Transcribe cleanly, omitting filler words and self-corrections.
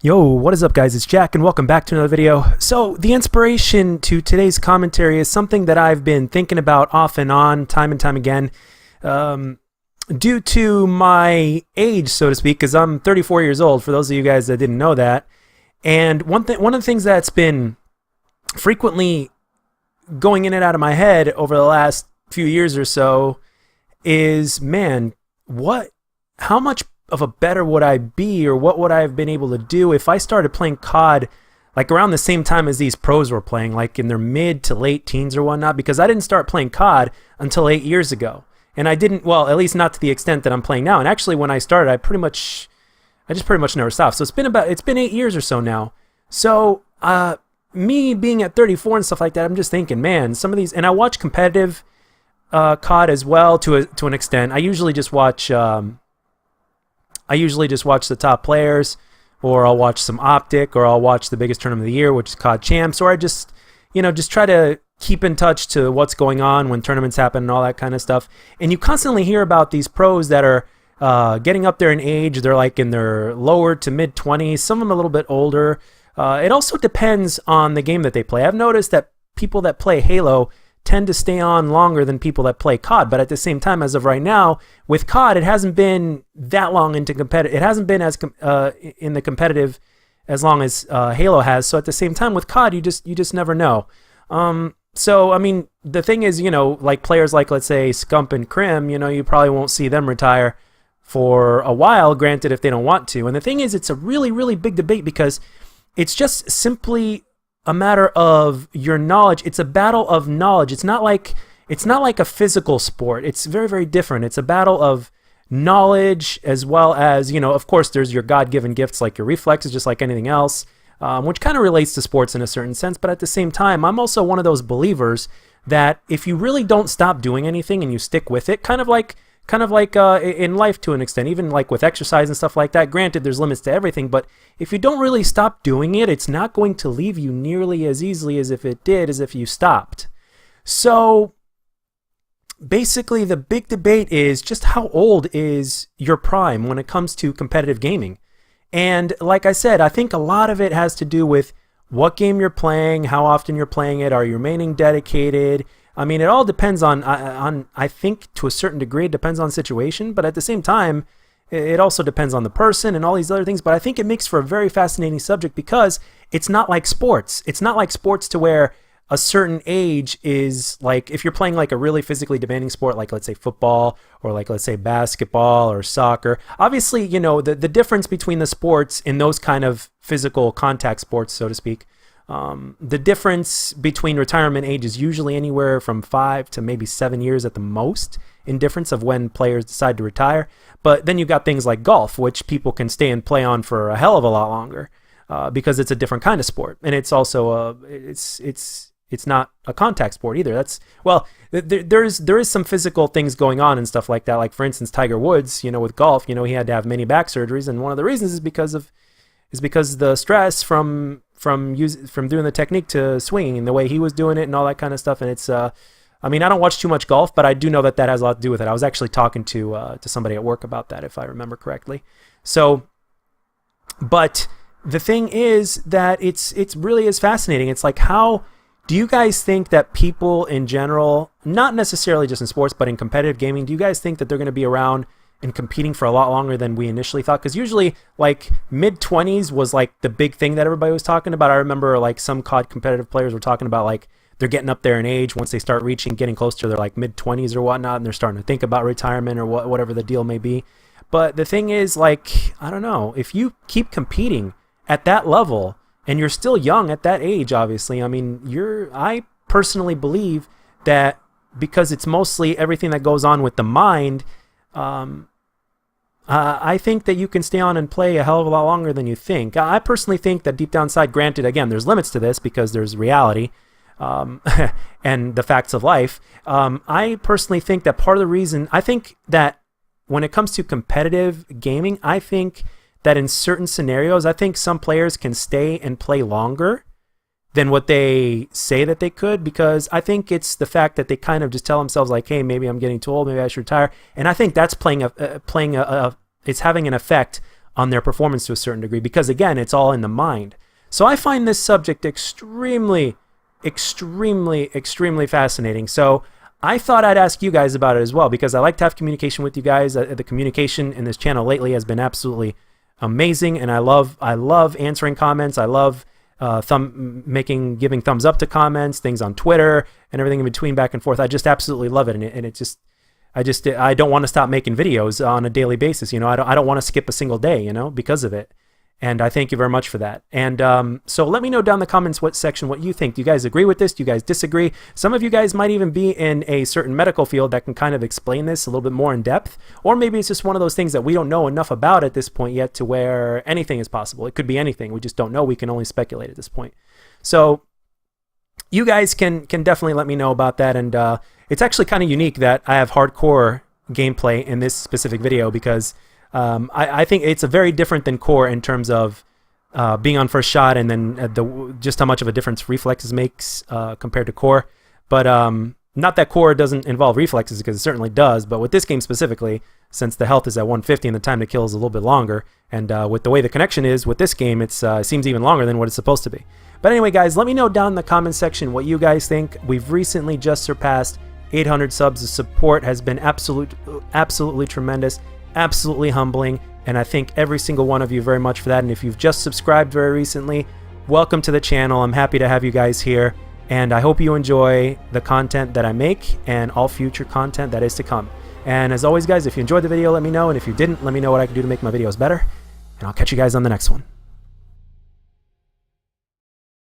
Yo, what is up guys? It's Jack and welcome back to another video. So the inspiration to today's commentary is something that I've been thinking about off and on, time and time again, due to my age, so to speak, because I'm 34 years old, for those of you guys that didn't know that. And one of the things that's been frequently going in and out of my head over the last few years or so is, man, how much of a better would I be, or what would I have been able to do if I started playing COD like around the same time as these pros were playing, like in their mid to late teens or whatnot, because I didn't start playing COD until 8 years ago. And I didn't, well, at least not to the extent that I'm playing now. And actually when I started, I just pretty much never stopped. So it's been 8 years or so now. So me being at 34 and stuff like that, I'm just thinking, man, some of these, and I watch competitive COD as well to an extent. I usually just watch the top players, or I'll watch some Optic, or I'll watch the biggest tournament of the year, which is COD Champs, or I just try to keep in touch to what's going on when tournaments happen and all that kind of stuff. And you constantly hear about these pros that are getting up there in age. They're like in their lower to mid 20s, some of them a little bit older. It also depends on the game that they play. I've noticed that people that play Halo tend to stay on longer than people that play COD, but at the same time, as of right now, with COD, it hasn't been that long into competitive. It hasn't been as in the competitive as long as Halo has. So at the same time, with COD, you just never know. So I mean, the thing is, like players like, let's say, Scump and Crim, you probably won't see them retire for a while. Granted, if they don't want to. And the thing is, it's a really, really big debate because it's just simply a matter of your knowledge. It's a battle of knowledge. It's not like a physical sport. It's very, very different. It's a battle of knowledge, as well as, of course, there's your God-given gifts like your reflexes, just like anything else, which kind of relates to sports in a certain sense. But at the same time, I'm also one of those believers that if you really don't stop doing anything and you stick with it, kind of like in life to an extent, even like with exercise and stuff like that. Granted, there's limits to everything, but if you don't really stop doing it, it's not going to leave you nearly as easily as if it did, as if you stopped. So basically, the big debate is just how old is your prime when it comes to competitive gaming. And like I said, I think a lot of it has to do with what game you're playing, how often you're playing it, are you remaining dedicated? I mean, it all depends on I think to a certain degree, it depends on the situation, but at the same time, it also depends on the person and all these other things. But I think it makes for a very fascinating subject because it's not like sports. It's not like sports to where a certain age is like, if you're playing like a really physically demanding sport, like let's say football, or like let's say basketball or soccer. Obviously, the difference between the sports in those kind of physical contact sports, so to speak, the difference between retirement age is usually anywhere from 5 to maybe 7 years at the most in difference of when players decide to retire. But then you've got things like golf, which people can stay and play on for a hell of a lot longer because it's a different kind of sport. And it's also it's not a contact sport either. There is some physical things going on and stuff like that. Like for instance, Tiger Woods, with golf, he had to have many back surgeries, and one of the reasons is because the stress from doing the technique to swinging and the way he was doing it and all that kind of stuff. And it's I mean, I don't watch too much golf, but I do know that has a lot to do with it. I was actually talking to somebody at work about that, if I remember correctly. So, but the thing is that it's really is fascinating. It's like, how do you guys think that people in general, not necessarily just in sports, but in competitive gaming, do you guys think that they're going to be around and competing for a lot longer than we initially thought? Because usually like mid-20s was like the big thing that everybody was talking about. I remember like some COD competitive players were talking about like they're getting up there in age once they start getting close to their like mid-20s or whatnot, and they're starting to think about retirement or whatever the deal may be. But the thing is, like, I don't know, if you keep competing at that level and you're still young at that age, obviously, I mean, I personally believe that because it's mostly everything that goes on with the mind, I think that you can stay on and play a hell of a lot longer than you think. I personally think that deep down inside, granted, again, there's limits to this because there's reality and the facts of life. I personally think that part of the reason, I think that when it comes to competitive gaming, I think that in certain scenarios, I think some players can stay and play longer than what they say that they could, because I think it's the fact that they kind of just tell themselves like, hey, maybe I'm getting too old, maybe I should retire. And I think that's it's having an effect on their performance to a certain degree, because again, it's all in the mind. So I find this subject extremely fascinating. So I thought I'd ask you guys about it as well, because I like to have communication with you guys. The communication in this channel lately has been absolutely amazing, and I love answering comments. I love giving thumbs up to comments, things on Twitter, and everything in between, back and forth. I just absolutely love it, I don't want to stop making videos on a daily basis. You know, I don't want to skip a single day, you know, because of it. And I thank you very much for that. And so let me know down in the comments section what you think. Do you guys agree with this? Do you guys disagree? Some of you guys might even be in a certain medical field that can kind of explain this a little bit more in depth. Or maybe it's just one of those things that we don't know enough about at this point yet to where anything is possible. It could be anything. We just don't know. We can only speculate at this point. So you guys can definitely let me know about that. And it's actually kind of unique that I have hardcore gameplay in this specific video, because I think it's a very different than core in terms of being on first shot, and then just how much of a difference reflexes makes compared to core. But not that core doesn't involve reflexes, because it certainly does. But with this game specifically, since the health is at 150 and the time to kill is a little bit longer, and with the way the connection is with this game, it seems even longer than what it's supposed to be. But anyway, guys, let me know down in the comments section what you guys think. We've recently just surpassed 800 subs. The support has been absolutely tremendous. Absolutely humbling, and I thank every single one of you very much for that. And if you've just subscribed very recently, welcome to the channel. I'm happy to have you guys here, and I hope you enjoy the content that I make and all future content that is to come. And as always, guys, if you enjoyed the video, let me know, and if you didn't, let me know what I can do to make my videos better, and I'll catch you guys on the next one.